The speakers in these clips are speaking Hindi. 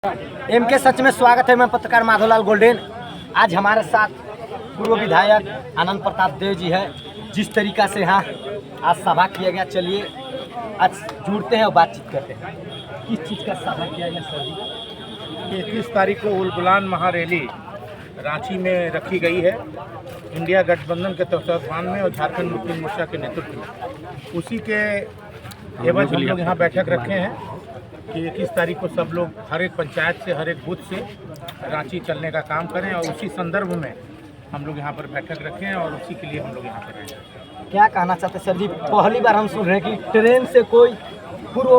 के सच में स्वागत है। मैं पत्रकार माधवलाल गोल्डेन। आज हमारे साथ पूर्व विधायक आनंद प्रताप देव जी है। जिस तरीका से यहाँ आज सभा किया गया, चलिए आज जुड़ते हैं और बातचीत करते हैं। किस चीज़ का सभा किया गया सर जी? 21 तारीख को उलगुलान महारैली रांची में रखी गई है। इंडिया गठबंधन के तत्वाधान में और झारखंड मुक्ति मोर्चा के नेतृत्व में उसी के एवज हम लोग यहाँ बैठक रखे हैं कि 21 तारीख को सब लोग हर एक पंचायत से, हर एक बूथ से रांची चलने का काम करें और उसी संदर्भ में हम लोग यहाँ पर बैठक रखे हैं और उसी के लिए हम लोग यहाँ पर हैं। क्या कहना चाहते सर जी? पहली बार हम सुन रहे हैं कि ट्रेन से कोई पूर्व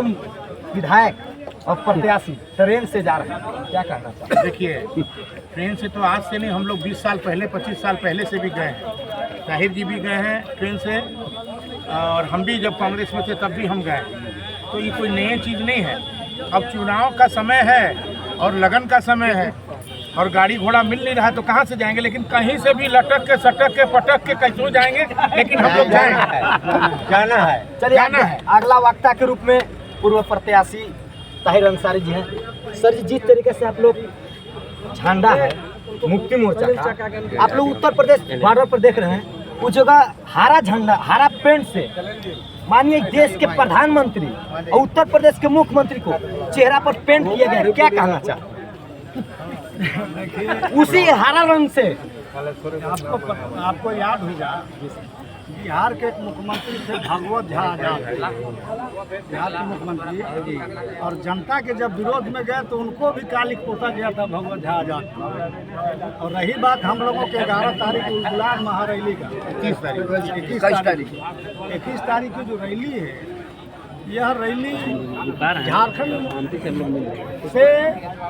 विधायक और प्रत्याशी ट्रेन से जा रहे हैं। क्या कहना चाहते हैं? देखिए, ट्रेन से तो आज से नहीं, हम लोग 20 साल पहले, 25 साल पहले से भी गए हैं। ताहिर जी भी गए हैं ट्रेन से और हम भी जब कांग्रेस में थे तब भी हम गए। तो ये कोई नई चीज़ नहीं है। अब चुनाव का समय है और लगन का समय है और गाड़ी घोड़ा मिल नहीं रहा तो कहाँ से जाएंगे, लेकिन कहीं से भी लटक के, सटक के, पटक के कैसे जाएंगे, लेकिन हम लोग जाएंगे, जाना है। चलिए जाना है। अगला वक्ता के रूप में पूर्व प्रत्याशी ताहिर अंसारी जी हैं। सर जी, जिस तरीके से आप लोग झंडा है मुक्ति मोर्चा का, आप लोग उत्तर प्रदेश बॉर्डर पर देख रहे हैं, उस जगह हरा झंडा, हरा पेंट से मानिए देश के प्रधानमंत्री और उत्तर प्रदेश के मुख्यमंत्री को चेहरा पर पेंट किया गया। क्या कहना चाहते? उसी हरा रंग से आपको याद होगा, बिहार के एक मुख्यमंत्री थे भगवत झा आजाद, बिहार के मुख्यमंत्री, और जनता के जब विरोध में गए तो उनको भी कालिक पोता गया था भगवत झा आजाद। और रही बात हम लोगों के 11 तारीख को उलगुलान महारैली का, 21 तारीख की जो रैली है, यह रैली झारखंड से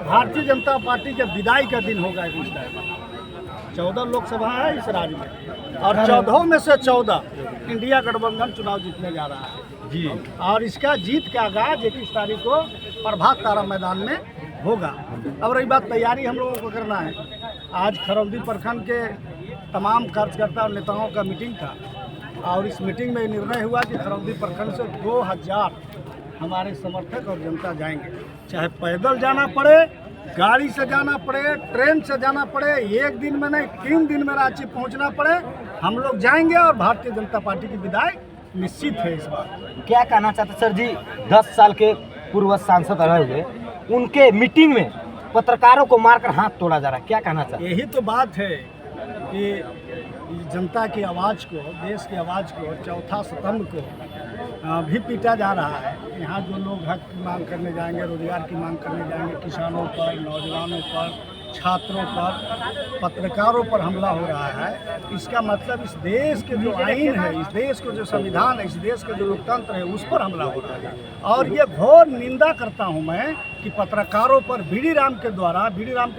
भारतीय जनता पार्टी के विदाई का दिन होगा। 21 तारीख 14 लोकसभा है इस राज्य में और 14 में से 14 इंडिया गठबंधन चुनाव जीतने जा रहा है जी। और इसका जीत का आगाज 21 तारीख को प्रभात तारा मैदान में होगा। अब रही बात तैयारी हम लोगों को करना है। आज खरौंदी प्रखंड के तमाम कार्यकर्ता और नेताओं का मीटिंग था और इस मीटिंग में निर्णय हुआ कि खरौंदी प्रखंड से 2000 हमारे समर्थक और जनता जाएंगे, चाहे पैदल जाना पड़े, गाड़ी से जाना पड़े, ट्रेन से जाना पड़े, एक दिन में नहीं 3 दिन में रांची पहुंचना पड़े, हम लोग जाएंगे और भारतीय जनता पार्टी की विदाई निश्चित है इस बार। क्या कहना चाहते सर जी? 10 साल के पूर्व सांसद रहे हुए, उनके मीटिंग में पत्रकारों को मारकर हाथ तोड़ा जा रहा है। क्या कहना चाहते? यही तो बात है कि जनता की आवाज़ को, देश की आवाज़ को, चौथा स्तंभ को भी पीटा जा रहा है। यहाँ जो लोग हक की मांग करने जाएंगे, रोजगार की मांग करने जाएंगे, किसानों पर, नौजवानों पर, छात्रों पर, पत्रकारों पर हमला हो रहा है। इसका मतलब इस देश के जो आईन है, इस देश को जो संविधान है, इस देश का जो लोकतंत्र है, उस पर हमला हो रहा है। और ये घोर निंदा करता हूँ मैं कि पत्रकारों पर बीडी राम के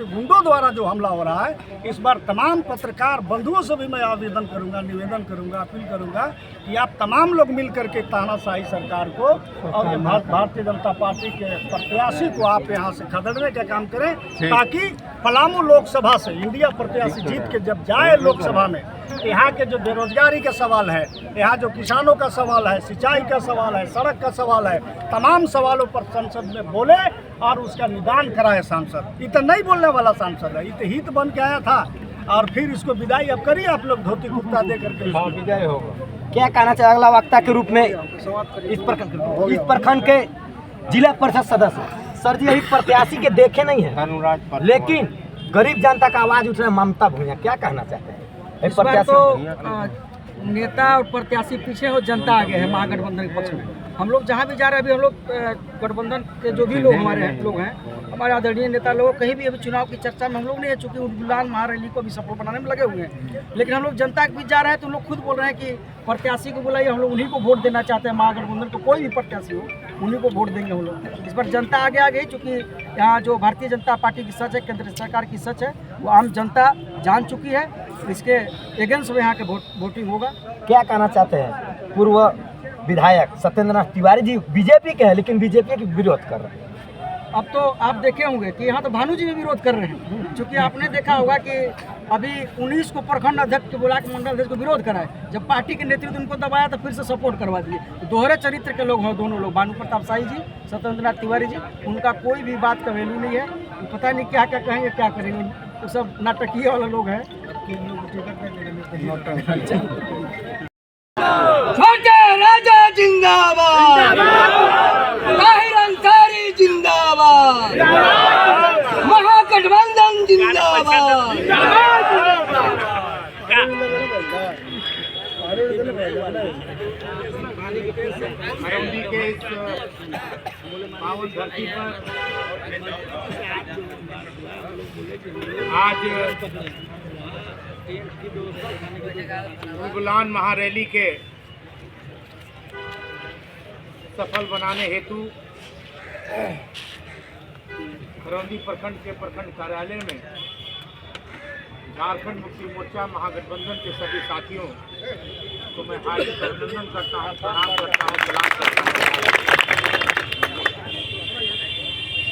गुंडों द्वारा जो हमला हो रहा है। इस बार तमाम पत्रकार बंधुओं से भी मैं आवेदन करूँगा, निवेदन करूँगा, अपील करूँगा कि आप तमाम लोग मिल करके तानाशाही सरकार को और भारतीय जनता पार्टी के प्रत्याशी को आप यहाँ से खदेड़ने का काम करें, ताकि पलामू लोकसभा से इंडिया प्रत्याशी जीत के जब जाए लोकसभा में, यहाँ के जो बेरोजगारी का सवाल है, यहाँ जो किसानों का सवाल है, सिंचाई का सवाल है, सड़क का सवाल है, तमाम सवालों पर संसद में बोले और उसका निदान कराए सांसद। ये तो नहीं बोलने वाला सांसद है, ये तो हित बन के आया था और फिर इसको विदाई अब करिए आप लोग धोती कुर्ता दे करके विदाई होगा। क्या कहना चाहिए अगला वक्ता के रूप में इस प्रखंड के जिला परिषद सदस्य? सर जी, अभी प्रत्याशी के देखे नहीं है, लेकिन गरीब जनता का आवाज उठ रहा है। ममता भूया, क्या कहना चाहते हैं? इस बार तो नेता और प्रत्याशी पीछे हो, जनता आगे है महागठबंधन के पक्ष में। हम लोग जहाँ भी जा रहे हैं, अभी हम लोग गठबंधन के जो भी लोग हमारे लोग हैं, हमारे आदरणीय नेता लोग, कहीं भी अभी चुनाव की चर्चा में हम लोग नहीं है, चूँकि उलगुलान महारैली को भी सफल बनाने में लगे हुए हैं। लेकिन हम लोग जनता के बीच जा रहे हैं तो लोग खुद बोल रहे हैं कि प्रत्याशी को बुलाइए, हम लोग उन्हीं को वोट देना चाहते हैं। महागठबंधन को कोई भी प्रत्याशी हो, उन्हीं को वोट देंगे हम लोग। इस पर जनता आगे आ गई, चूँकि यहाँ जो भारतीय जनता पार्टी की सच है, केंद्र सरकार की सच है, वो आम जनता जान चुकी है। इसके एगेंस्ट में यहाँ के वोटिंग होगा। क्या कहना चाहते हैं? पूर्व विधायक सत्येंद्र नाथ तिवारी जी बीजेपी के हैं, लेकिन बीजेपी के विरोध कर रहे हैं। अब तो आप देखे होंगे कि यहाँ तो भानु जी भी विरोध कर रहे हैं, क्योंकि आपने देखा होगा कि अभी 19 को प्रखंड अध्यक्ष के बुला के मंडल अध्यक्ष को विरोध कराए, जब पार्टी के नेतृत्व उनको दबाया तो फिर से सपोर्ट करवा दिए। दोहरे चरित्र के लोग हैं दोनों लोग, भानु प्रताप शाही जी, सत्येंद्रनाथ तिवारी जी। उनका कोई भी बात का वैल्यू नहीं है, पता नहीं क्या क्या कहेंगे क्या करेंगे, तो सब नाटकीय वाला लोग हैं। छोटे राजा जिंदाबाद, ताहिर अंसारी जिंदाबाद, महागठबंधन जिंदाबाद। मरौली के इस पावन धरती पर आज उलगुलान महारैली के सफल बनाने हेतु मरौली प्रखंड के प्रखंड कार्यालय में झारखंड मुक्ति मोर्चा महागठबंधन के सभी साथियों को मैं हार्दिक अभिनंदन करता हूँ, प्रणाम करता हूँ, सलाम करता हूँ।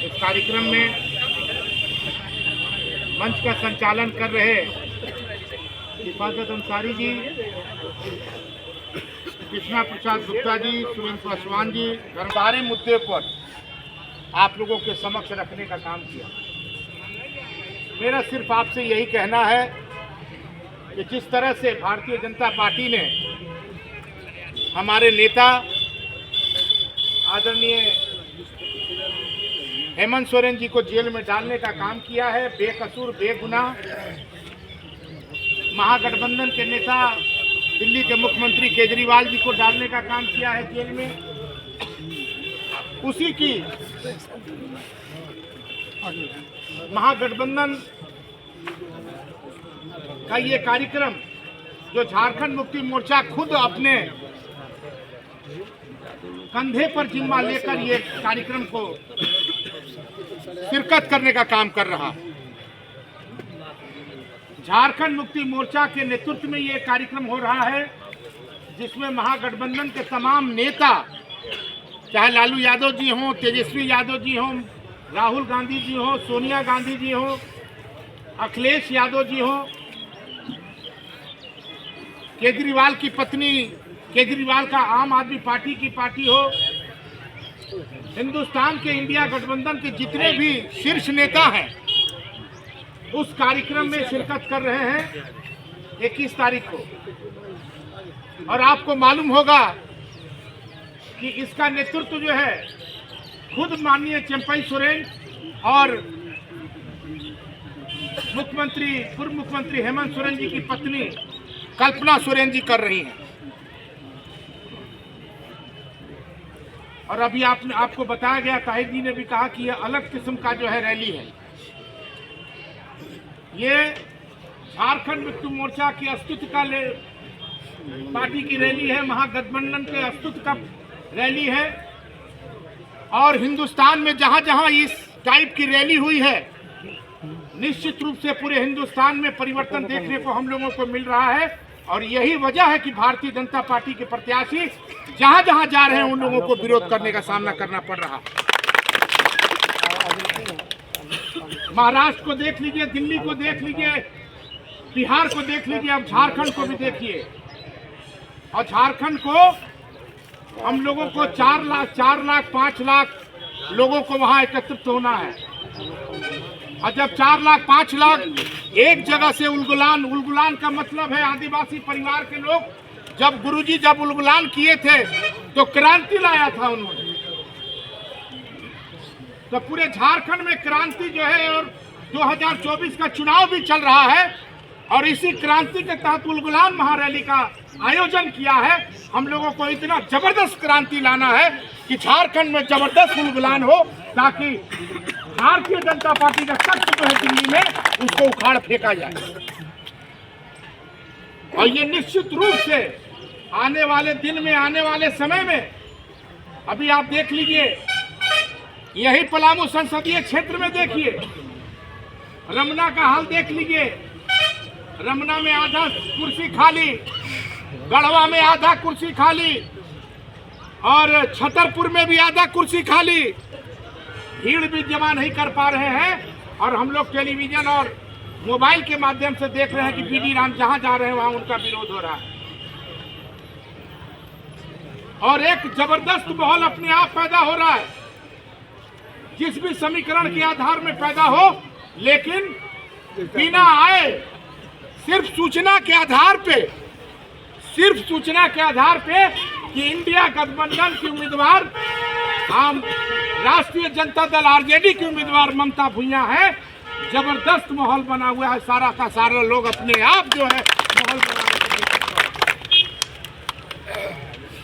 इस कार्यक्रम में मंच का संचालन कर रहे हिफाजत अंसारी जी, कृष्णा प्रसाद गुप्ता जी, सुरेंद्र पासवान जी, सारे मुद्दे पर आप लोगों के समक्ष रखने का काम किया। मेरा सिर्फ आपसे यही कहना है कि जिस तरह से भारतीय जनता पार्टी ने हमारे नेता आदरणीय हेमंत सोरेन जी को जेल में डालने का काम किया है, बेकसूर बेगुनाह महागठबंधन के नेता दिल्ली के मुख्यमंत्री केजरीवाल जी को डालने का काम किया है जेल में, उसी की महागठबंधन का ये कार्यक्रम जो झारखंड मुक्ति मोर्चा खुद अपने कंधे पर जिम्मा लेकर ये कार्यक्रम को शिरकत करने का काम कर रहा है। झारखंड मुक्ति मोर्चा के नेतृत्व में ये कार्यक्रम हो रहा है, जिसमें महागठबंधन के तमाम नेता, चाहे लालू यादव जी हों, तेजस्वी यादव जी हों, राहुल गांधी जी हों, सोनिया गांधी जी हों, अखिलेश यादव जी हों, केजरीवाल की पत्नी, केजरीवाल का आम आदमी पार्टी की पार्टी हो, हिंदुस्तान के इंडिया गठबंधन के जितने भी शीर्ष नेता हैं उस कार्यक्रम में शिरकत कर रहे हैं 21 तारीख को। और आपको मालूम होगा कि इसका नेतृत्व जो है खुद माननीय चंपई सोरेन और पूर्व मुख्यमंत्री हेमंत सोरेन जी की पत्नी कल्पना सोरेन जी कर रही हैं। और अभी आपको बताया गया, ताहिर जी ने भी कहा कि यह अलग किस्म का जो है रैली है। ये झारखंड मुक्ति मोर्चा की अस्तित्व का पार्टी की रैली है, महागठबंधन के अस्तित्व का रैली है। और हिंदुस्तान में जहां जहां इस टाइप की रैली हुई है, निश्चित रूप से पूरे हिंदुस्तान में परिवर्तन देखने को हम लोगों को मिल रहा है। और यही वजह है कि भारतीय जनता पार्टी के प्रत्याशी जहां जहां जा रहे हैं उन लोगों को विरोध करने का सामना करना पड़ रहा है। महाराष्ट्र को देख लीजिए, दिल्ली को देख लीजिए, बिहार को देख लीजिए, अब झारखंड को भी देखिए। और झारखंड को हम लोगों को 4 लाख 5 लाख लोगों को वहां एकत्रित होना है। और जब 4 लाख 5 लाख एक जगह से उलगुलान का मतलब है आदिवासी परिवार के लोग, जब गुरुजी जब उलगुलान किए थे तो क्रांति लाया था उन्होंने। तो पूरे झारखंड में क्रांति जो है, और 2024 का चुनाव भी चल रहा है, और इसी क्रांति के तहत उलगुलान महारैली का आयोजन किया है। हम लोगों को इतना जबरदस्त क्रांति लाना है कि झारखंड में जबरदस्त उलगुलान हो, ताकि भारतीय जनता पार्टी का तख्त जो है दिल्ली में, उसको उखाड़ फेंका जाए। और ये निश्चित रूप से आने वाले दिन में, आने वाले समय में, अभी आप देख लीजिए, यही पलामू संसदीय क्षेत्र में देखिए, रमना का हाल देख लीजिए। रमना में आधा कुर्सी खाली, गढ़वा में आधा कुर्सी खाली, और छतरपुर में भी आधा कुर्सी खाली। भीड़ भी जमा नहीं कर पा रहे हैं। और हम लोग टेलीविजन और मोबाइल के माध्यम से देख रहे हैं कि बीडी राम जहां जा रहे हैं वहां उनका विरोध हो रहा है और एक जबरदस्त माहौल अपने आप पैदा हो रहा है, जिस भी समीकरण के आधार में पैदा हो, लेकिन बिना आए सिर्फ सूचना के आधार पे कि इंडिया गठबंधन की उम्मीदवार हम राष्ट्रीय जनता दल आरजेडी की उम्मीदवार ममता भुइयां है, जबरदस्त माहौल बना हुआ है। सारा का सारा लोग अपने आप जो है माहौल बना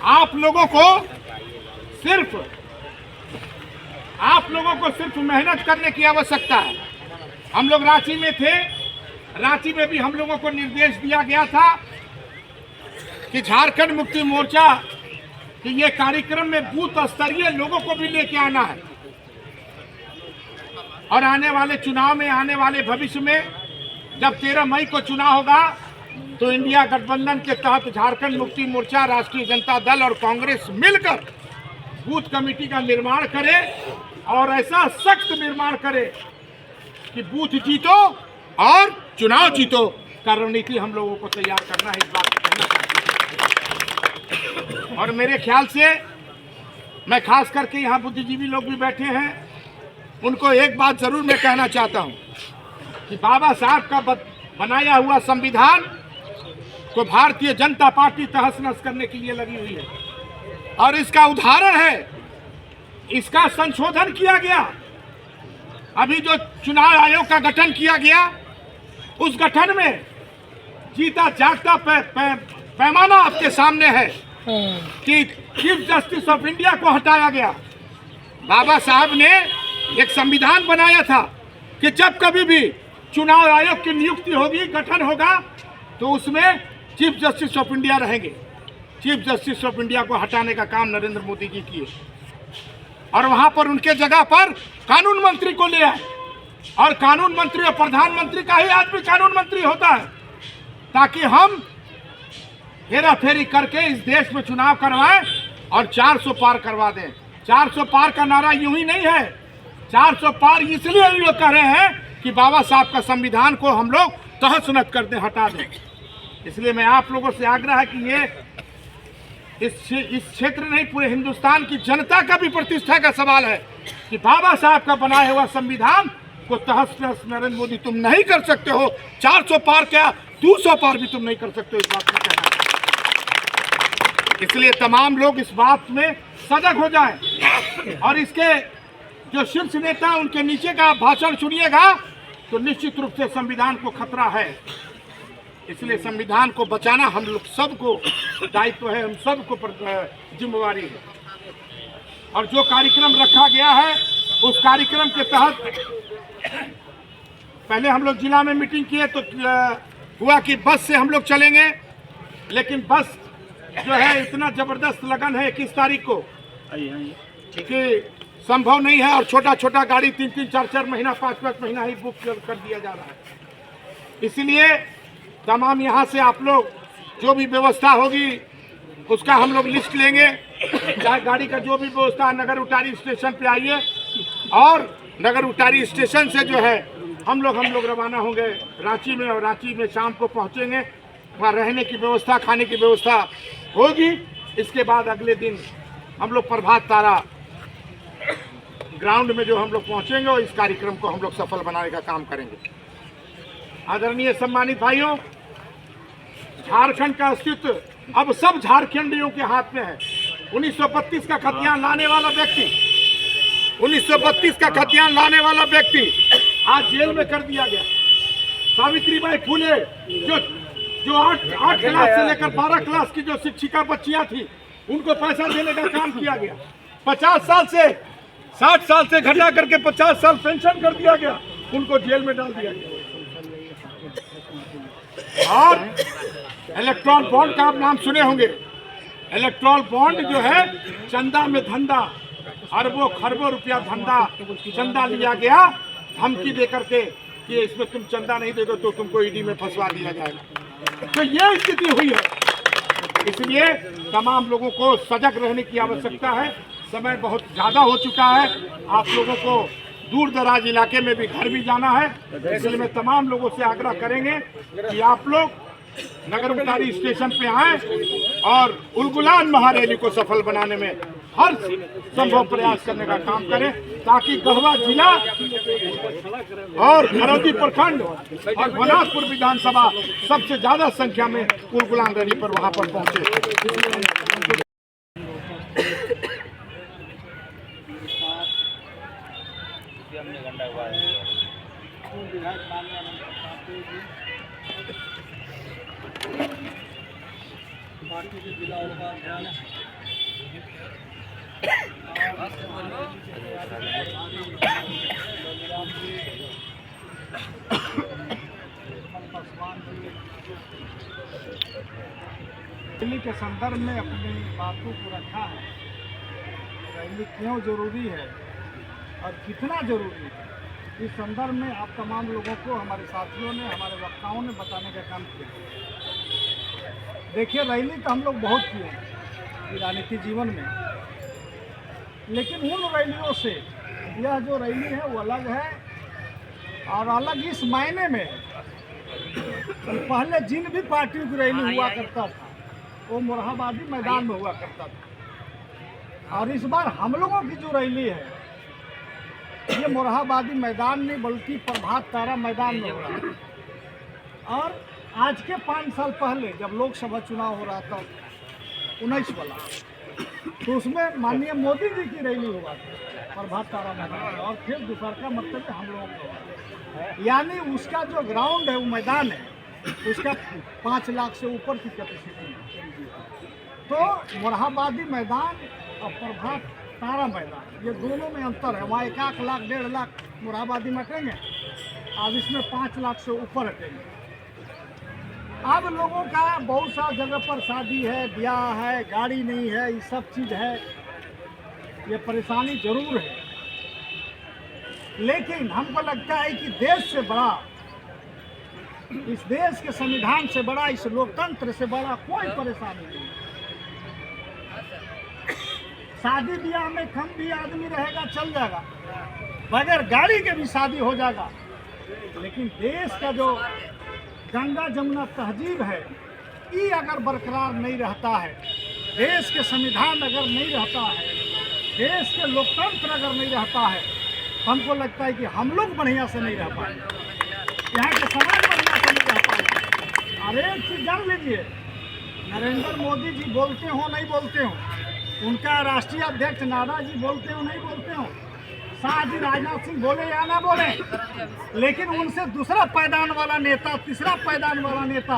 आप लोगों को सिर्फ मेहनत करने की आवश्यकता है। हम लोग रांची में थे, रांची में भी हम लोगों को निर्देश दिया गया था कि झारखंड मुक्ति मोर्चा कि ये कार्यक्रम में बूथ स्तरीय लोगों को भी लेके आना है और आने वाले चुनाव में, आने वाले भविष्य में जब 13 मई को चुनाव होगा तो इंडिया गठबंधन के तहत झारखंड मुक्ति मोर्चा, राष्ट्रीय जनता दल और कांग्रेस मिलकर बूथ कमेटी का निर्माण करे और ऐसा सख्त निर्माण करे कि बूथ जीतो और चुनाव जीतो का रणनीति हम लोगों को तैयार करना है। इस बात को कहना चाहता हूं और मेरे ख्याल से मैं खास करके यहाँ बुद्धिजीवी लोग भी बैठे हैं, उनको एक बात जरूर मैं कहना चाहता हूँ कि बाबा साहब का बनाया हुआ संविधान को भारतीय जनता पार्टी तहस नहस करने के लिए लगी हुई है और इसका उदाहरण है, इसका संशोधन किया गया। अभी जो चुनाव आयोग का गठन किया गया, उस गठन में जीता जागता पैमाना आपके सामने है कि चीफ जस्टिस ऑफ इंडिया को हटाया गया। बाबा साहब ने एक संविधान बनाया था कि जब कभी भी चुनाव आयोग की नियुक्ति होगी, गठन होगा, तो उसमें चीफ जस्टिस ऑफ इंडिया रहेंगे। चीफ जस्टिस ऑफ इंडिया को हटाने का काम नरेंद्र मोदी जी किए और वहां पर उनके जगह पर कानून मंत्री को ले आए और कानून मंत्री और प्रधानमंत्री का ही आदमी कानून मंत्री होता है, ताकि हम हेरा फेरी करके इस देश में चुनाव करवाएं और 400 पार करवा दें। 400 पार का नारा यूं ही नहीं है, 400 पार इसलिए हम लोग कह रहे हैं कि बाबा साहब का संविधान को हम लोग तहस नहस कर दें, हटा दें। इसलिए मैं आप लोगों से आग्रह है कि ये इस क्षेत्र नहीं, पूरे हिंदुस्तान की जनता का भी प्रतिष्ठा का सवाल है कि बाबा साहब का बनाया हुआ संविधान को तहस नहस नरेंद्र मोदी तुम नहीं कर सकते हो। 400 पार क्या 200 पार भी तुम नहीं कर सकते हो, इस बात में कहना। इसलिए तमाम लोग इस बात में सजग हो जाएं और इसके जो शीर्ष नेता उनके नीचे का भाषण सुनिएगा तो निश्चित रूप से संविधान को खतरा है। इसलिए संविधान को बचाना हम लोग सबको दायित्व है, हम सबको जिम्मेवारी है। और जो कार्यक्रम रखा गया है उस कार्यक्रम के तहत पहले हम लोग जिला में मीटिंग किए तो हुआ कि बस से हम लोग चलेंगे, लेकिन बस जो है इतना जबरदस्त लगन है 21 तारीख को कि संभव नहीं है और छोटा छोटा गाड़ी 3-3, 4-4 महीना, 5-5 महीना ही बुक कर दिया जा रहा है। इसलिए तमाम यहाँ से आप लोग जो भी व्यवस्था होगी उसका हम लोग लिस्ट लेंगे, चाहे गाड़ी का जो भी व्यवस्था, नगर उटारी स्टेशन पे आइए और नगर उटारी स्टेशन से जो है हम लोग रवाना होंगे रांची में और रांची में शाम को पहुँचेंगे। वहाँ रहने की व्यवस्था, खाने की व्यवस्था होगी। इसके बाद अगले दिन हम लोग प्रभात तारा ग्राउंड में जो हम लोग पहुँचेंगे और इस कार्यक्रम को हम लोग सफल बनाने का काम करेंगे। आदरणीय सम्मानित भाइयों, झारखंड का अस्तित्व अब सब झारखंडियों के हाथ में है। 1932 का खतियान लाने वाला व्यक्ति 1932 का खतियान लाने वाला व्यक्ति आज जेल में कर दिया गया। सावित्रीबाई फुले जो 8 क्लास से लेकर 12 क्लास की जो शिक्षिका बच्चियां थी उनको पैसा देने का काम किया गया। 50 साल से 60 साल से घटा करके 50 साल पेंशन कर दिया गया, उनको जेल में डाल दिया गया। और इलेक्ट्रॉन बॉन्ड का आप नाम सुने होंगे। इलेक्ट्रॉन बॉन्ड जो है चंदा में धंधा, अरबों खरबों रुपया धंधा, चंदा लिया गया धमकी दे करके कि इसमें तुम चंदा नहीं दोगे तो तुमको ईडी में फंसवा दिया जाएगा। तो ये स्थिति हुई है। इसलिए तमाम लोगों को सजग रहने की आवश्यकता है। समय बहुत ज़्यादा हो चुका है। आप लोगों को दूर दराज इलाके में भी घर भी जाना है। इसलिए मैं तमाम लोगों से आग्रह करेंगे कि आप लोग नगर उतारी स्टेशन पे आए और उलगुलान महारैली को सफल बनाने में हर संभव प्रयास करने का काम करें, ताकि गढ़वा जिला और खरौदी प्रखंड और बनासपुर विधानसभा सबसे ज्यादा संख्या में उलगुलान रैली पर वहां पर पहुंचे। रैली के संदर्भ में अपनी बातों को रखा है। रैली क्यों जरूरी है और कितना जरूरी है, इस संदर्भ में आप तमाम लोगों को हमारे साथियों ने, हमारे वक्ताओं ने बताने का काम किया। देखिए, रैली तो हम लोग बहुत किए हैं राजनीतिक जीवन में, लेकिन उन रैलियों से यह जो रैली है वो अलग है। और अलग इस मायने में कि पहले जिन भी पार्टियों की रैली हुआ करता था वो मुरादाबादी मैदान में हुआ करता था, और इस बार हम लोगों की जो रैली है ये मुरादाबादी मैदान नहीं बल्कि प्रभात तारा मैदान में हो रहा है। और आज के 5 साल पहले जब लोकसभा चुनाव हो रहा था 19 वाला, तो उसमें माननीय मोदी जी की रैली हुआ थी प्रभात तारा मैदान में, और फिर दूसरा का मतलब है हम लोगों को, यानी उसका जो ग्राउंड है वो मैदान है उसका 5 लाख से ऊपर की कैपेसिटी है। तो मुरादाबादी मैदान और प्रभात तारा मैदान ये दोनों में अंतर है। वहाँ 1 लाख 1.5 लाख मुरादाबादी में हटेंगे, अब इसमें 5 लाख से ऊपर हटेंगे। अब लोगों का बहुत सा जगह पर शादी है, ब्याह है, गाड़ी नहीं है, ये सब चीज़ है, ये परेशानी जरूर है। लेकिन हमको लगता है कि देश से बड़ा, इस देश के संविधान से बड़ा, इस लोकतंत्र से बड़ा कोई परेशानी नहीं है। शादी ब्याह में कम भी आदमी रहेगा चल जाएगा, बगैर गाड़ी के भी शादी हो जाएगा, लेकिन देश का जो गंगा जमुना तहजीब है ये अगर बरकरार नहीं रहता है, देश के संविधान अगर नहीं रहता है, देश के लोकतंत्र अगर नहीं रहता है, तो हमको लगता है कि हम लोग बढ़िया से नहीं रह पाएंगे, यहाँ के समाज बढ़िया से नहीं रह पाएंगे। और एक चीज़ जान लीजिए, नरेंद्र मोदी जी बोलते हो नहीं बोलते हो, उनका राष्ट्रीय अध्यक्ष नाडा जी बोलते हो नहीं बोलते हो, शाह जी राजनाथ सिंह बोले या ना बोले, लेकिन उनसे दूसरा पायदान वाला नेता, तीसरा पायदान वाला नेता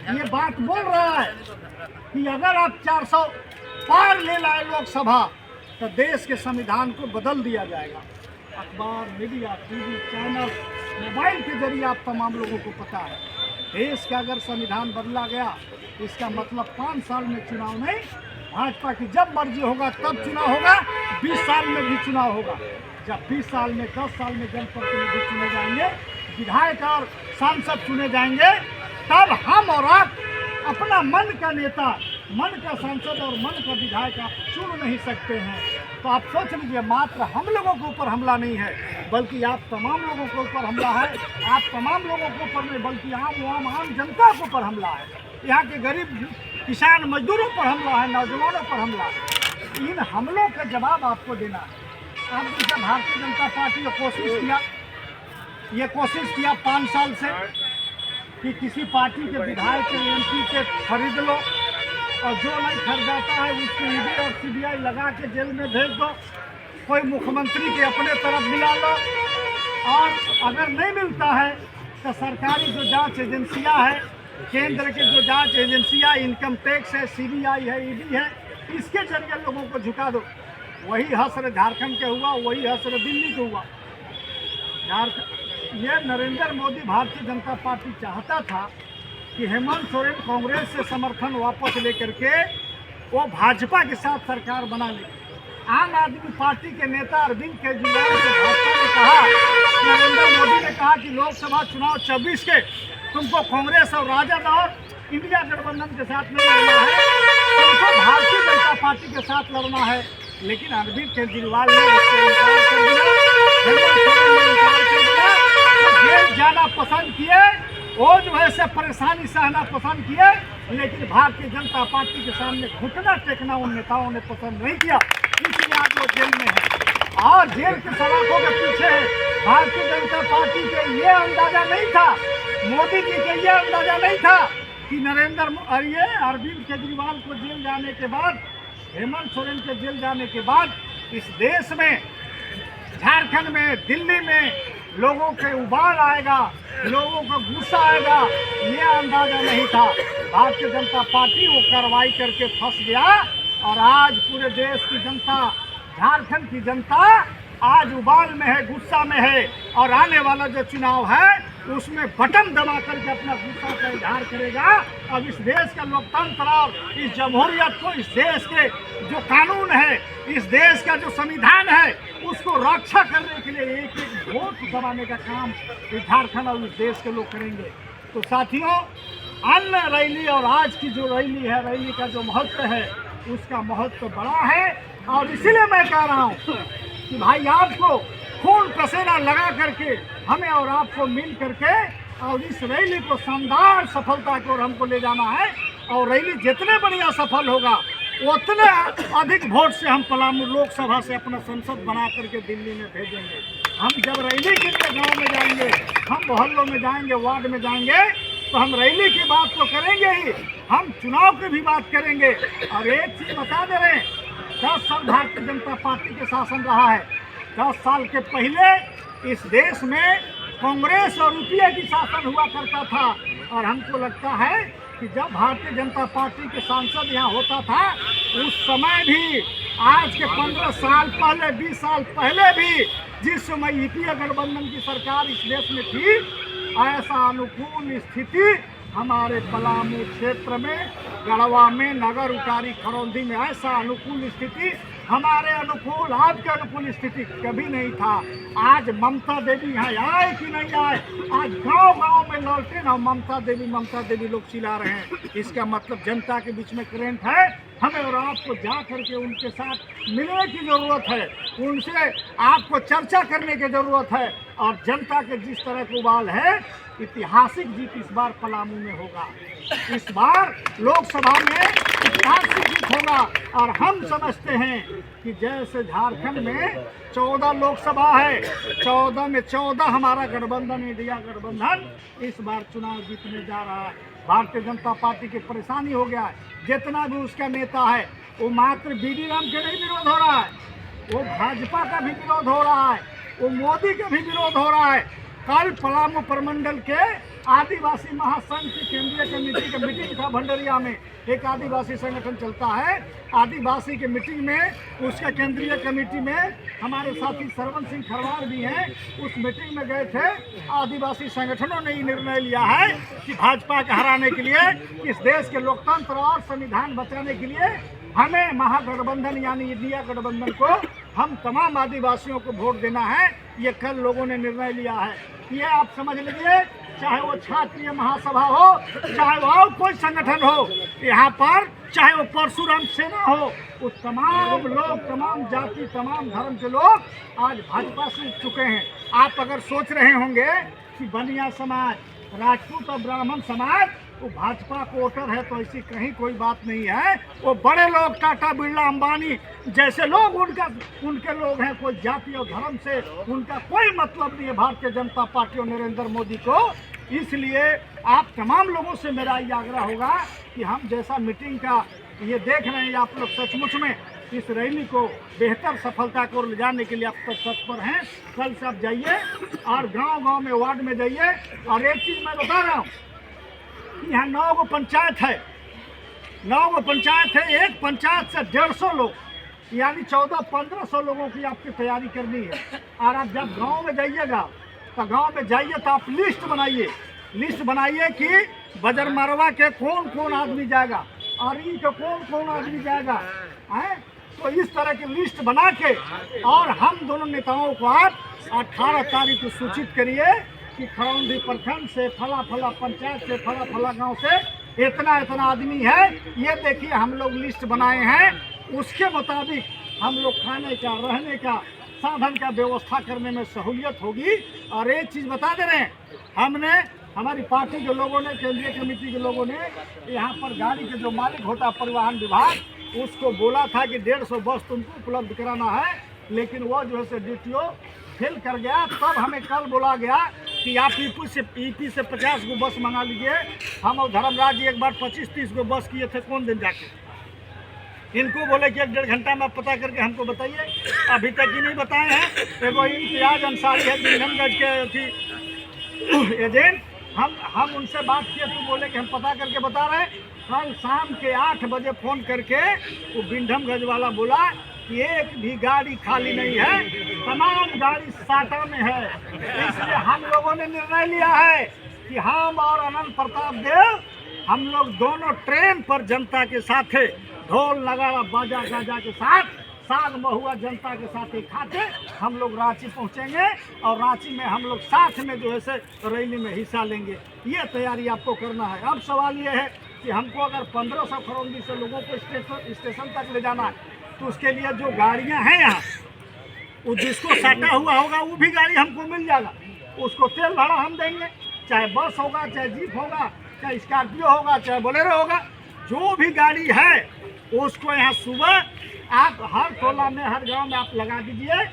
ये बात बोल रहा है कि अगर आप 400 पार ले लाए लोकसभा तो देश के संविधान को बदल दिया जाएगा। अखबार, मीडिया, टीवी चैनल, मोबाइल के जरिए आप तमाम लोगों को पता है, देश का अगर संविधान बदला गया इसका मतलब 5 साल में चुनाव नहीं, भाजपा की जब मर्जी होगा तब चुनाव होगा, 20 साल में भी चुनाव होगा। जब 20 साल में 10 साल में जनप्रतिनिधि चुने जाएंगे, विधायक और सांसद चुने जाएंगे, तब हम और आप अपना मन का नेता, मन का सांसद और मन का विधायक आप चुन नहीं सकते हैं। तो आप सोच लीजिए, मात्र हम लोगों के ऊपर हमला नहीं है बल्कि आप तमाम लोगों के ऊपर हमला है। आप तमाम लोगों के ऊपर नहीं बल्कि आम जनता के ऊपर हमला है, यहाँ के गरीब किसान मजदूरों पर हमला है, नौजवानों पर हमला है। इन हमलों का जवाब आपको देना है। अब जैसे भारतीय जनता पार्टी ने कोशिश किया 5 साल से कि किसी पार्टी के विधायक के एमपी के खरीद लो और जो नहीं खरीदाता है उसको ईडी और सीबीआई लगा के जेल में भेज दो, कोई मुख्यमंत्री के अपने तरफ मिला लो, और अगर नहीं मिलता है तो सरकारी जो जांच एजेंसियां है, केंद्र के जो जांच एजेंसियां, इनकम टैक्स है, सीबीआई है, ईडी है, इसके जरिए लोगों को झुका दो। वही हसर झारखंड के हुआ, वही हसर दिल्ली के हुआ। ये नरेंद्र मोदी भारतीय जनता पार्टी चाहता था कि हेमंत सोरेन कांग्रेस से समर्थन वापस लेकर के वो भाजपा के साथ सरकार बना ले। आम आदमी पार्टी के नेता अरविंद केजरीवाल ने भाजपा ने कहा, नरेंद्र मोदी ने कहा कि लोकसभा चुनाव 24 के तुमको कांग्रेस और राजद और इंडिया गठबंधन के साथ नहीं लड़ना है, तुमको भारतीय जनता पार्टी के साथ लड़ना है। लेकिन अरविंद केजरीवाल ने इससे इनकार कर दिया। हेमंत सोरेन ने इनकार कर दिया, तो जेल जाना पसंद किए और जो है से परेशानी सहना पसंद किए, लेकिन भारतीय जनता पार्टी के सामने घुटना टेकना उन नेताओं ने पसंद नहीं किया, इसलिए आज वो जेल में है। और जेल के सलाखों के पीछे भारतीय जनता पार्टी के ये अंदाजा नहीं था, मोदी जी के ये अंदाजा नहीं था कि अरविंद केजरीवाल को जेल जाने के बाद, हेमंत सोरेन के जेल जाने के बाद इस देश में, झारखंड में, दिल्ली में लोगों के उबाल आएगा, लोगों का गुस्सा आएगा, ये अंदाजा नहीं था। भारतीय जनता पार्टी वो कार्रवाई करके फंस गया और आज पूरे देश की जनता, झारखंड की जनता आज उबाल में है, गुस्सा में है और आने वाला जो चुनाव है उसमें बटन दबा करके अपना गुस्सा का इजहार करेगा। अब इस देश का लोकतंत्र और इस जमहूरियत को, इस देश के जो कानून है, इस देश का जो संविधान है, उसको रक्षा करने के लिए एक एक वोट दबाने का काम इस झारखंड और इस देश के लोग करेंगे। तो साथियों, अन्य रैली और आज की जो रैली है, रैली का जो महत्व है उसका महत्व बड़ा है और इसीलिए मैं कह रहा हूँ कि भाई आपको खून पसीना लगा करके हमें और आपको मिल करके और इस रैली को शानदार सफलता की ओर हमको ले जाना है और रैली जितने बढ़िया सफल होगा उतने अधिक वोट से हम पलामू लोकसभा से अपना संसद बना करके दिल्ली में भेजेंगे। हम जब रैली के लिए गांव में जाएंगे, हम मोहल्लों में जाएंगे, वार्ड में जाएंगे, तो हम रैली की बात तो करेंगे ही, हम चुनाव की भी बात करेंगे। और एक चीज़ बता दे रहे हैं, 10 साल भारतीय जनता पार्टी के शासन रहा है। 10 साल के पहले इस देश में कांग्रेस और यूपीए की शासन हुआ करता था और हमको लगता है कि जब भारतीय जनता पार्टी के सांसद यहाँ होता था उस समय भी, आज के 15 साल पहले, 20 साल पहले भी जिस समय यूपीए गठबंधन की सरकार इस देश में थी, ऐसा अनुकूल स्थिति हमारे पलामू क्षेत्र में, गढ़वा में, नगर उटारी, खरौंदी में ऐसा अनुकूल स्थिति, हमारे अनुकूल, आपके अनुकूल स्थिति कभी नहीं था। आज ममता देवी यहाँ आए कि नहीं आए, आज गांव-गांव में लौटे ना ममता देवी लोग चिल्ला रहे हैं। इसका मतलब जनता के बीच में करंट है। हमें और आपको जा करके उनके साथ मिलने की ज़रूरत है, उनसे आपको चर्चा करने की ज़रूरत है और जनता के जिस तरह के उबाल है, ऐतिहासिक जीत इस बार पलामू में होगा। इस बार लोकसभा में ऐतिहासिक जीत होगा और हम समझते हैं कि जैसे झारखंड में 14 लोकसभा है, 14 में 14 हमारा गठबंधन, इंडिया गठबंधन इस बार चुनाव जीतने जा रहा है। भारतीय जनता पार्टी की परेशानी हो गया है, जितना भी उसका नेता है वो मात्र बीडी राम के नहीं विरोध हो रहा है, वो भाजपा का भी विरोध हो रहा है, वो मोदी का भी विरोध हो रहा है। कल पलामू प्रमंडल के आदिवासी महासंघ की केंद्रीय कमेटी का मीटिंग था भंडरिया में, एक आदिवासी संगठन चलता है, आदिवासी के मीटिंग में उसका केंद्रीय कमेटी में हमारे साथी सरवन सिंह खरवार भी हैं, उस मीटिंग में गए थे। आदिवासी संगठनों ने ये निर्णय लिया है कि भाजपा के हराने के लिए, इस देश के लोकतंत्र और संविधान बचाने के लिए हमें महागठबंधन यानी इंडिया गठबंधन को, हम तमाम आदिवासियों को वोट देना है। ये कल लोगों ने निर्णय लिया है। ये आप समझ लीजिए, चाहे वो क्षत्रिय महासभा हो, चाहे वो और कोई संगठन हो यहाँ पर, चाहे वो परशुराम सेना हो, वो तमाम लोग, तमाम जाति, तमाम धर्म के लोग आज भाजपा से उठ चुके हैं। आप अगर सोच रहे होंगे कि बनिया समाज, राजपूत और ब्राह्मण समाज वो भाजपा को वोटर है, तो ऐसी कहीं कोई बात नहीं है। वो बड़े लोग, टाटा, बिरला, अंबानी जैसे लोग उनके लोग हैं। कोई जाति और धर्म से उनका कोई मतलब नहीं है भारतीय जनता पार्टी और नरेंद्र मोदी को। इसलिए आप तमाम लोगों से मेरा ये आग्रह होगा कि हम जैसा मीटिंग का ये देख रहे हैं, आप लोग सचमुच में इस रैली को बेहतर सफलता को ले जाने के लिए आप तक तत्पर हैं। कल से आप जाइए और गांव-गांव में, वार्ड में जाइए। और एक चीज़ मैं बता रहा हूँ, यहाँ 9 गो पंचायत है, 9 गो पंचायत है। एक पंचायत से 150 लोग यानी 1400-1500 लोगों की आपकी तैयारी करनी है। और आप जब गांव में जाइएगा तो गांव में जाइए तो आप लिस्ट बनाइए कि बजर मरवा के कौन कौन आदमी जाएगा और ई के कौन कौन आदमी जाएगा है। तो इस तरह की लिस्ट बना के और हम दोनों नेताओं को आप 18 तारीख को सूचित करिए कि खरौंदी प्रखंड से, फला फला पंचायत से, फला फला गांव से इतना इतना आदमी है। ये देखिए हम लोग लिस्ट बनाए हैं, उसके मुताबिक हम लोग खाने का, रहने का, साधन का व्यवस्था करने में सहूलियत होगी। और एक चीज़ बता दे रहे हैं, हमने हमारी पार्टी के लोगों ने, केंद्रीय कमेटी के लोगों ने यहाँ पर गाड़ी के जो मालिक होता परिवहन विभाग, उसको बोला था कि 150 बस तुमको उपलब्ध कराना है, लेकिन वो जो है से DTO फेल कर गया। तब हमें कल बोला गया कि आप ईपी से 50 गो बस मंगा लीजिए। हम और धर्मराज जी एक बार 25-30 गो बस किए थे, कौन दिन जाके इनको बोले कि 1-1.5 घंटा में पता करके हमको बताइए, अभी तक ही नहीं बताए हैं। एगो इम्तियाज अंसारी है बिंडमगंज के एजेंट, हम उनसे बात किए तो बोले कि हम पता करके बता रहे हैं। कल शाम के 8 बजे फ़ोन करके वो बिंडमगंज वाला बोला कि एक भी गाड़ी खाली नहीं है, तमाम गाड़ी साटा में है। इसलिए हम लोगों ने निर्णय लिया है कि हम और अनंत प्रताप देव, हम लोग दोनों ट्रेन पर जनता के साथ, ढोल नगाड़ा बाजा गाजा के साथ, साग महुआ जनता के साथ ही खाते हम लोग रांची पहुंचेंगे। और रांची में हम लोग साथ में जो है से रैली में हिस्सा लेंगे। ये तैयारी आपको करना है। अब सवाल ये है कि हमको अगर 1500 फरवरी से लोगों को स्टेशन तक ले जाना है, तो उसके लिए जो गाड़ियां हैं यहाँ, वो जिसको साटा हुआ होगा वो भी गाड़ी हमको मिल जाएगा। उसको तेल भाड़ा हम देंगे, चाहे बस होगा, चाहे जीप होगा, चाहे स्कॉर्पियो होगा, चाहे बोलेरो होगा, जो भी गाड़ी है उसको यहाँ सुबह आप हर टोला में, हर गांव में आप लगा दीजिए।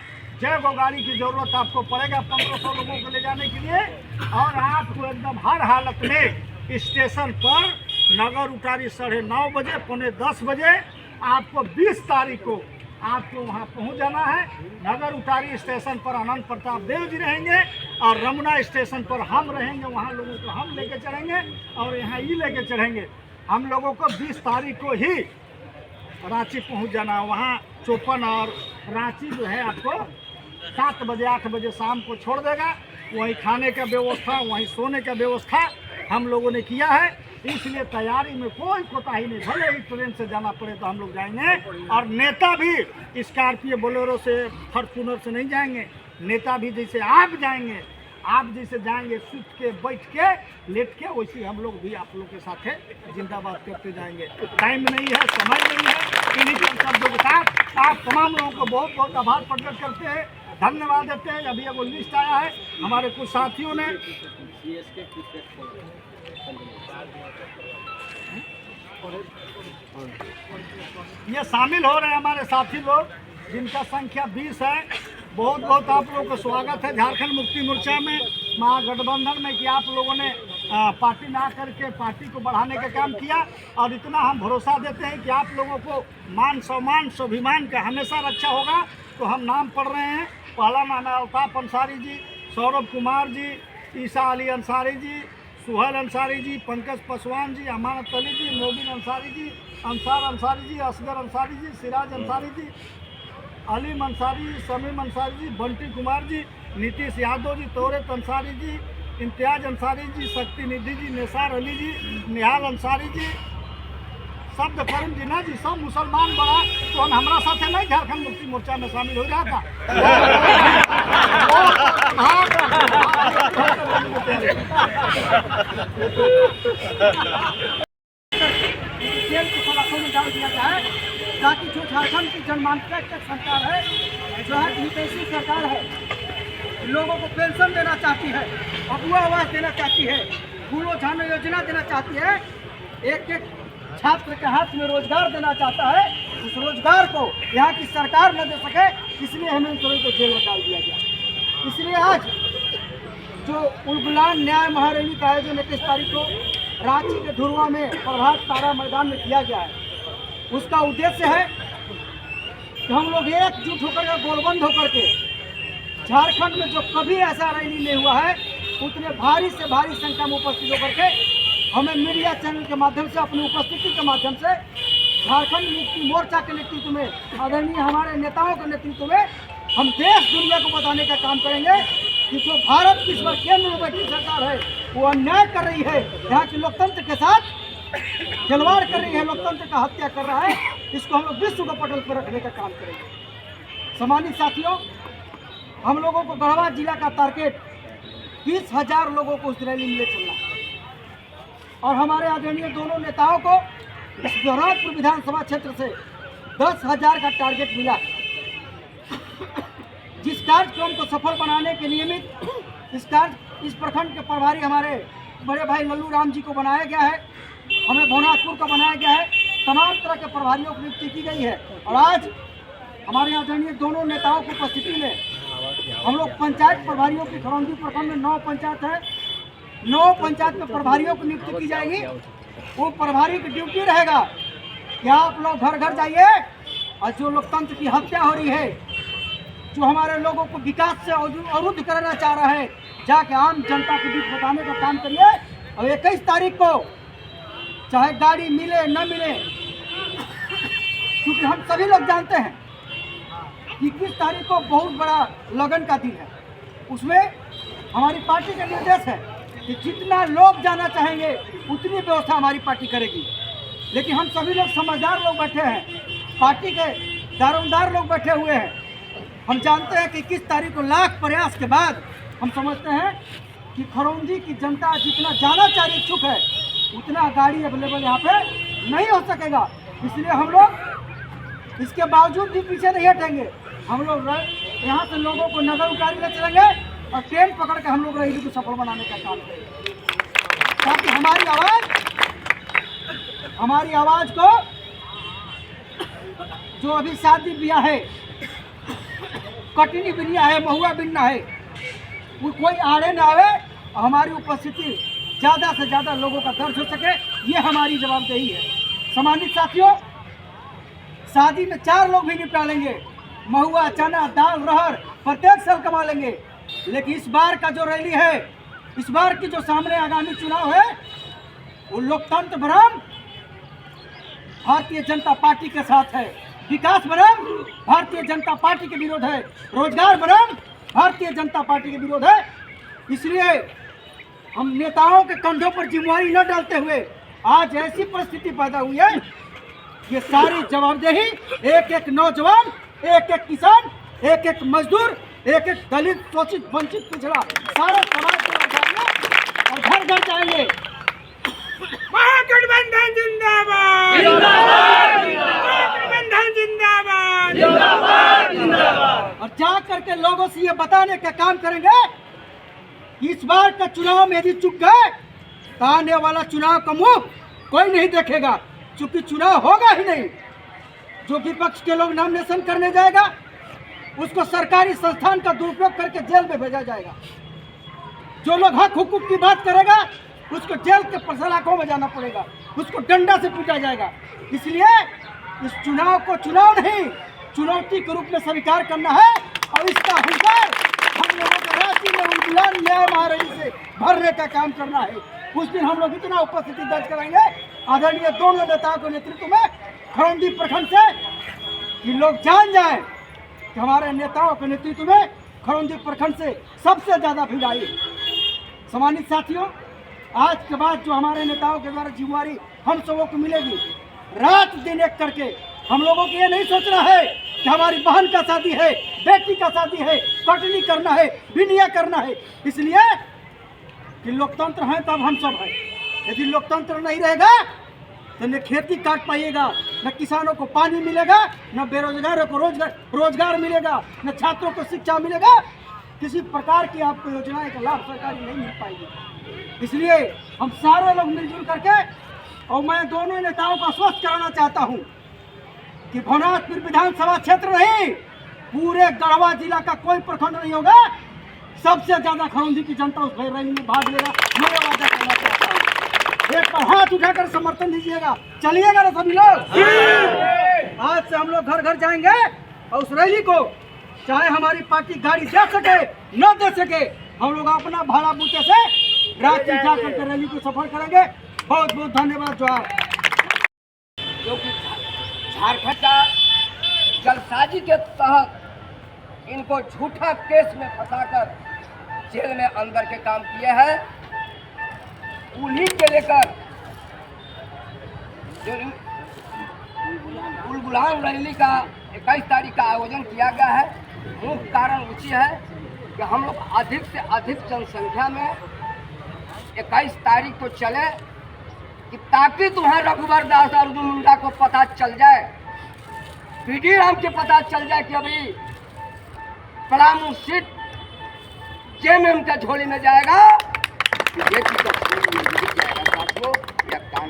जय गो गाड़ी की ज़रूरत आपको पड़ेगा 1500 लोगों को ले जाने के लिए। और आपको एकदम हर हालत में स्टेशन पर नगर उतारी 9:30 बजे, 9:45 बजे आपको 20 तारीख को आपको वहाँ पहुँच जाना है। नगर उतारी स्टेशन पर अनंत प्रताप देव जी रहेंगे और रमुना स्टेशन पर हम रहेंगे। वहाँ लोगों को हम लेके चढ़ेंगे और यहाँ ही लेके चढ़ेंगे। हम लोगों को 20 तारीख को ही रांची पहुंच जाना है। वहाँ चौपन और रांची जो है आपको 7 बजे 8 बजे शाम को छोड़ देगा। वहीं खाने का व्यवस्था, वहीं सोने का व्यवस्था हम लोगों ने किया है। इसलिए तैयारी में कोई कोताही नहीं, भले ही ट्रेन से जाना पड़े तो हम लोग जाएंगे। और नेता भी स्कॉर्पियो बोलेरो से, फॉर्च्यूनर से नहीं जाएंगे। नेता भी जैसे आप जाएंगे, आप जैसे जाएंगे सीट के, बैठ के, लेट के, वैसे हम लोग भी आप लोग के साथ है जिंदाबाद करते जाएंगे। टाइम नहीं है, समय नहीं है। इन्हीं के शब्दों के साथ आप तमाम लोगों को बहुत बहुत आभार प्रकट करते हैं, धन्यवाद देते हैं। अभी वो लिस्ट आया है हमारे कुछ साथियों ने, ये शामिल हो रहे हैं हमारे साथी लोग, जिनका संख्या 20 है। बहुत बहुत आप लोगों का स्वागत है झारखंड मुक्ति मोर्चा में, महागठबंधन में, कि आप लोगों ने पार्टी में आकर के पार्टी को बढ़ाने का काम किया। और इतना हम भरोसा देते हैं कि आप लोगों को मान सम्मान स्वाभिमान का हमेशा रक्षा होगा। तो हम नाम पढ़ रहे हैं। पहला नाम है अल्ताफ अंसारी जी, सौरभ कुमार जी, ईसा अली अंसारी जी, सुहेल अंसारी जी, पंकज पासवान जी, अमानत अली जी, मोबिन अंसारी जी, अंसार अंसारी जी, असगर अंसारी जी, सिराज अंसारी जी, अलीम अंसारी जी, समीम अंसारी जी, बंटी कुमार जी, नीतीश यादव जी, तौरेत अंसारी जी, इम्तियाज अंसारी जी, शक्ति निधि जी, निसार अली जी, निहाल अंसारी जी, शब्द करीम जिन्ना जी, सब मुसलमान बड़ा। तो हम हमारा साथ नहीं झारखंड मुक्ति मोर्चा में शामिल हो रहा था। जेल के सलाखों में डाल दिया जाए, ताकि जो झारखंड की जनमानसिक सरकार है, जो है नीतीश सरकार है, लोगों को पेंशन देना चाहती है, अबुआ आवास देना चाहती है, फूलो झानो योजना देना चाहती है, एक एक छात्र के हाथ में रोजगार देना चाहता है। उस रोजगार को यहाँ की सरकार न दे सके, इसलिए हेमंत सोरेन को जेल में डाल दिया गया। इसलिए आज जो उलगुलान न्याय महारैली का आयोजन 21 तारीख को रांची के धुरवा में प्रभात तारा मैदान में किया गया है, उसका उद्देश्य है कि हम लोग एकजुट होकर के, गोलबंद होकर के, झारखंड में जो कभी ऐसा रैली नहीं हुआ है, उतने भारी से भारी संख्या में उपस्थित होकर के हमें मीडिया चैनल के माध्यम से, अपनी उपस्थिति के माध्यम से, झारखंड मुक्ति मोर्चा के नेतृत्व में, आदरणीय हमारे नेताओं के नेतृत्व में हम देश दुनिया को बताने का काम करेंगे कि जो भारत की इस बार केंद्र में बैठी सरकार है, वो अन्याय कर रही है, यहाँ के लोकतंत्र के साथ खिलवाड़ कर रही है, लोकतंत्र का हत्या कर रहा है। इसको हम लोग विश्व के पटल पर रखने का काम करेंगे। सम्मानित साथियों, हम लोगों को गढ़वा जिला का टारगेट 20,000 लोगों को उस रैली में ले चलना है। और हमारे आदरणीय दोनों नेताओं को इस बहरामपुर विधानसभा क्षेत्र से 10,000 का टारगेट मिला। कार्यक्रम को सफल बनाने के नियमित इस प्रखंड के प्रभारी हमारे बड़े भाई लल्लू राम जी को बनाया गया है। हमें भवनाथपुर का बनाया गया है। तमाम तरह के प्रभारियों की नियुक्ति की गई है और आज हमारे आदरणीय दोनों नेताओं की उपस्थिति में हम लोग पंचायत प्रभारियों की खरौंदी प्रखंड में 9 पंचायत है, 9 पंचायत में प्रभारियों की नियुक्ति की जाएगी। वो प्रभारी की ड्यूटी रहेगा कि आप लोग घर घर जाइए और जो लोकतंत्र की हत्या हो रही है, जो हमारे लोगों को विकास से अवरुद्ध करना चाह रहा है, जाके आम जनता के बीच बताने का काम करिए। और 21 तारीख को चाहे गाड़ी मिले न मिले, क्योंकि हम सभी लोग जानते हैं कि 21 तारीख को बहुत बड़ा लगन का दिन है। उसमें हमारी पार्टी का निर्देश है कि जितना लोग जाना चाहेंगे उतनी व्यवस्था हमारी पार्टी करेगी। लेकिन हम सभी लोग समझदार लोग बैठे हैं, पार्टी के दारोमदार लोग बैठे हुए हैं। हम जानते हैं कि 21 तारीख को लाख प्रयास के बाद हम समझते हैं कि खरौंदी की जनता जितना जाना चाह रही इच्छुक है, उतना गाड़ी अवेलेबल यहाँ पे नहीं हो सकेगा। इसलिए हम लोग इसके बावजूद भी पीछे नहीं हटेंगे। हम लोग यहाँ से लोगों को नगर उतारी ले चलेंगे और ट्रेन पकड़ के हम लोग रैली को सफल बनाने का काम करेंगे, ताकि हमारी आवाज़ को जो अभी शादी ब्याह है, कटनी बिनिया है, महुआ बिनना है, वो कोई आड़े ना आवे और हमारी उपस्थिति ज़्यादा से ज़्यादा लोगों का दर्ज हो सके, ये हमारी जवाबदेही है। सम्मानित साथियों, शादी में 4 लोग भी निपटा लेंगे, महुआ, चना, दाल, रहर प्रत्येक साल कमा लेंगे। लेकिन इस बार का जो रैली है, इस बार की जो सामने आगामी चुनाव है, वो लोकतंत्र भ्रम भारतीय जनता पार्टी के साथ है, विकास भ्रम भारतीय जनता पार्टी के विरोध है, रोजगार भ्रम भारतीय जनता पार्टी के विरोध है। इसलिए हम नेताओं के कंधों पर जिम्मेवारी न डालते हुए आज ऐसी परिस्थिति पैदा हुई है, ये सारी जवाबदेही एक एक नौजवान, एक एक किसान, एक एक मजदूर, एक एक दलित, शोषित, वंचित, पिछड़ा सारे समाज को उठाएंगे और घर घर जाएंगे। महागठबंधन जिंदाबाद, महागठबंधन जिंदाबाद, और जा करके लोगों से ये बताने का काम करेंगे कि इस बार का चुनाव में यदि चुक गए तो आने वाला चुनाव का मुंह कोई नहीं देखेगा, क्योंकि चुनाव होगा ही नहीं। जो विपक्ष के लोग नॉमिनेशन करने जाएगा उसको सरकारी संस्थान का दुरुपयोग करके जेल में भेजा जाएगा। जो लोग हक हुकूक की बात करेगा उसको जेल के सलाखों में जाना पड़ेगा, उसको डंडा से पीटा जाएगा। इसलिए इस चुनाव को चुनाव नहीं, चुनौती के रूप में स्वीकार करना है और इसका हुंकार हम लोगों को राशि में उद्यान न्याय महारैली से भरने का काम करना है। उस दिन हम लोग इतना उपस्थिति दर्ज कराएंगे आदरणीय दोनों नेताओं के नेतृत्व में खरौंदी प्रखंड से कि लोग जान जाए कि हमारे नेताओं के नेतृत्व में खरौंदी प्रखंड से सबसे ज़्यादा भीड़ आई। सम्मानित साथियों, आज के बाद जो हमारे नेताओं के द्वारा जिम्मेवारी हम सबों को मिलेगी, रात दिन एक करके हम लोगों को ये नहीं सोचना है कि हमारी बहन का शादी है, बेटी का शादी है, कटनी करना है, बिनिया करना है। इसलिए कि लोकतंत्र है तब हम सब हैं। यदि लोकतंत्र नहीं रहेगा तो न खेती काट पाइएगा, न किसानों को पानी मिलेगा, न बेरोजगारों को रोजगार मिलेगा, न छात्रों को शिक्षा मिलेगा, किसी प्रकार की आपको योजनाएं का लाभ सरकारी नहीं मिल पाएगी। इसलिए हम सारे लोग मिलजुल करके, और मैं दोनों नेताओं को आश्वस्त कराना चाहता हूं कि भवनाथपुर विधानसभा क्षेत्र नहीं, पूरे गढ़वा जिला का कोई प्रखंड नहीं होगा, सबसे ज्यादा खरौंदी की जनता उस रैली में भाग लेगा। मैं वादा करना चाहता हूँ, एक पर हाथ उठाकर समर्थन दीजिएगा, चलिएगा ना सभी लोग। आज से हम लोग घर घर जाएंगे और उस रैली को चाहे हमारी पार्टी गाड़ी दे सके न दे सके, हम लोग अपना भाड़ा बूते से रात में जाकर के रैली को सफल करेंगे। बहुत बहुत धन्यवाद। जोहार। क्योंकि झारखंड का जलसाजी के तहत इनको झूठा केस में फंसाकर जेल में अंदर के काम किए हैं, उन्हीं के लेकर जो गुलगुलान रैली का 21 तारीख का आयोजन किया गया है। मुख्य कारण उसी है कि हम लोग अधिक से अधिक जनसंख्या में 21 तारीख को चले, कि ताकि तुम्हें रघुवर दास और अर्जुन मुंडा को पता चल जाए, पीडी राम के पता चल जाए कि अभी पलामू सीट जेएमएम का झोली में जाएगा, बीजेपी का झोली में नहीं जाएगा साथियों। यह काम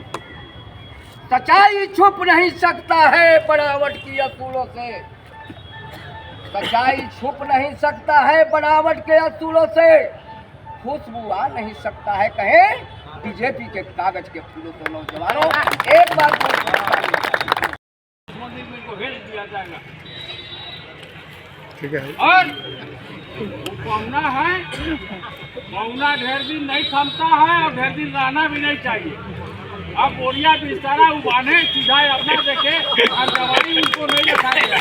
सच्चाई छुप नहीं सकता है बनावट की असूलों से, सच्चाई छुप नहीं सकता है बनावट के असूलों से, खुशबू आ नहीं सकता है कहें बीजेपी के कागज के फूलों से। नौजवानों एक बात को भेज दिया जाएगा। ठीक है। और मौना है, मौना ढेर दिन नहीं थमता है और ढेर दिन रहना भी नहीं चाहिए। अब बोरिया बिस्तारा उबाने सीधा अपना देखे और दवाई उनको नहीं दिखाएगा।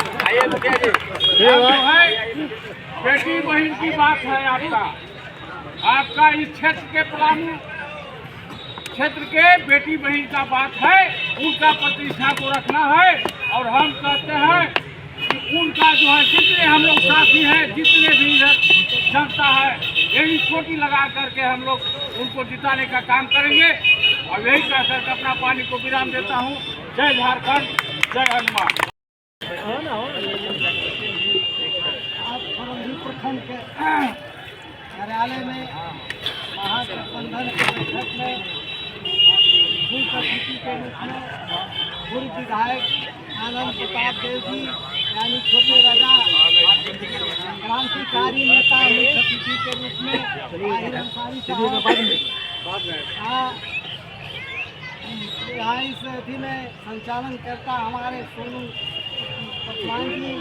जो है बेटी बहन की बात है आपका इस क्षेत्र के पलामू क्षेत्र के बेटी बहन का बात है, उनका प्रतिष्ठा को रखना है। और हम कहते हैं कि उनका जो है जितने हम लोग साथी हैं, जितने भी जनता है, यही चोटी लगा करके हम लोग उनको जिताने का काम करेंगे। और यही कह करके अपना पानी को विराम देता हूँ। जय झारखंड, जय हनुमान। आज फरंगी प्रखंड के कार्यालय में महागठबंधन के बैठक में पूर्व अतिथि के रूप में पूर्व विधायक आनंद प्रताप देव जी यानी छोटे राजा, क्रांतिकारी नेता मुख्य अतिथि के रूप में ताहिर अंसारी साहब, यहाँ इस अवधि में संचालन करता हमारे सोनू पटवान जी,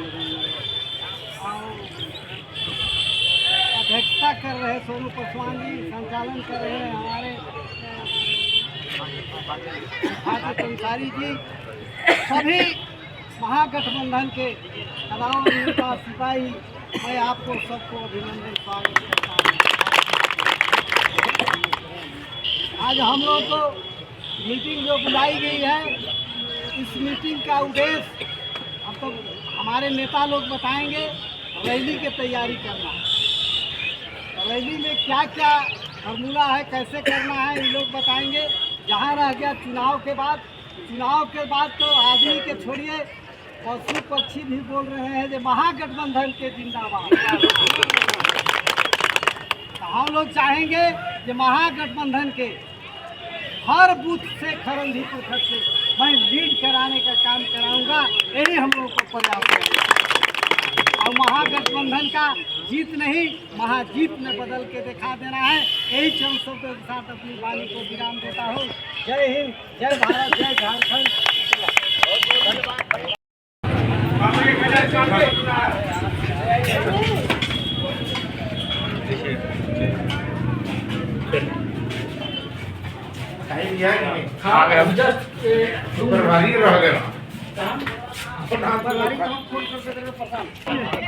अध्यक्षता कर रहे सोनू पासवान जी, संचालन कर रहे हैं हमारे ठाकुर अंसारी जी, सभी महागठबंधन के कदावर नेता सिपाही, मैं आपको सबको अभिनंदन स्वागत करता हूँ। आज हम लोग को मीटिंग जो बुलाई गई है, इस मीटिंग का उद्देश्य अब तो हमारे नेता लोग बताएंगे। रैली की तैयारी करना, रैली में क्या क्या फॉर्मूला है, कैसे करना है, ये लोग बताएंगे। जहाँ रह गया चुनाव के बाद तो आदमी के छोड़िए पशु पक्षी भी बोल रहे हैं जो महागठबंधन के जिंदाबाद। तो हम लोग चाहेंगे कि महागठबंधन के हर बूथ से खरंजी प्रखंड से मैं लीड कराने का काम कराऊंगा, यही हम लोग को प्रयास करेंगे। और महागठबंधन का जीत नहीं, महाजीत में बदल के दिखा देना है। यही चंद शब्दों के साथ अपनी वाणी को विराम देता हूँ। जय हिंद, जय भारत, जय झारखंड।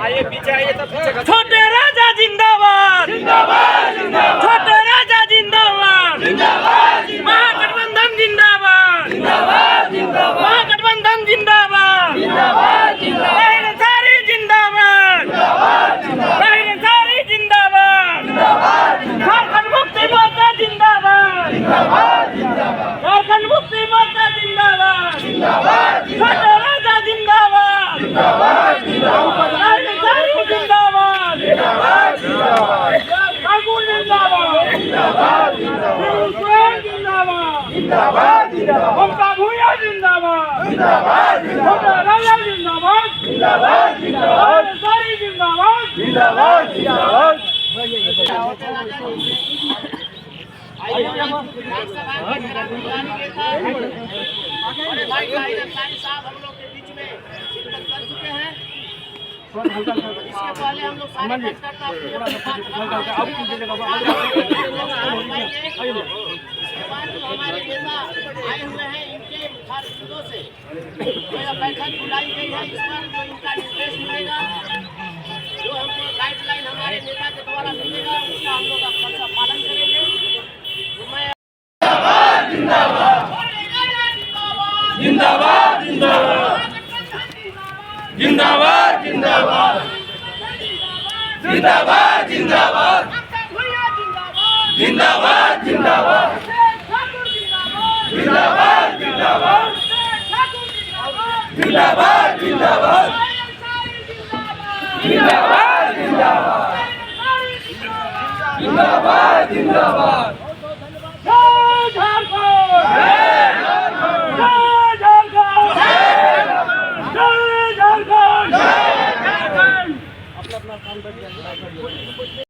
आइए पीछे आइए, सब पीछे। छोटे राजा जिंदाबाद, छोटे राजा जिंदाबाद, महागठबंधन जिंदाबाद, महागठबंधन जिंदाबाद, ताहिर अंसारी जिंदाबाद, ताहिर अंसारी जिंदाबाद, झारखंड मुक्ति मोर्चा जिंदाबाद, झारखंड मुक्ति मोर्चा जिंदाबाद, छोटे राजा जिंदाबाद, ताहिर अंसारी जिंदाबाद, ठाकुर जिंदाबाद, जिंदाबाद, ममता भूया जिंदाबाद, छोटे राजा जिंदाबाद, अंसारी जिंदाबाद। इसके पहले हम लोग सारे कार्यकर्ता इसके बाद जो हमारे नेता आए हुए हैं इनके मुखारबिंदों से बैठक बुलाई गई है। इस पर जो इनका निर्देश मिलेगा, जो हमको गाइडलाइन हमारे नेता के द्वारा मिलेगा, उसका हम लोग सबका पालन करेंगे। जिंदाबाद, जिंदाबाद, जिंदाबाद, जिंदाबाद, जिंदाबाद, जिंदाबाद, जिंदाबाद, जिंदाबाद, जिंदाबाद, जिंदाबाद, जिंदाबाद, जिंदाबाद, जिंदाबाद, जिंदाबाद जिंदाबाद जय झारखंड।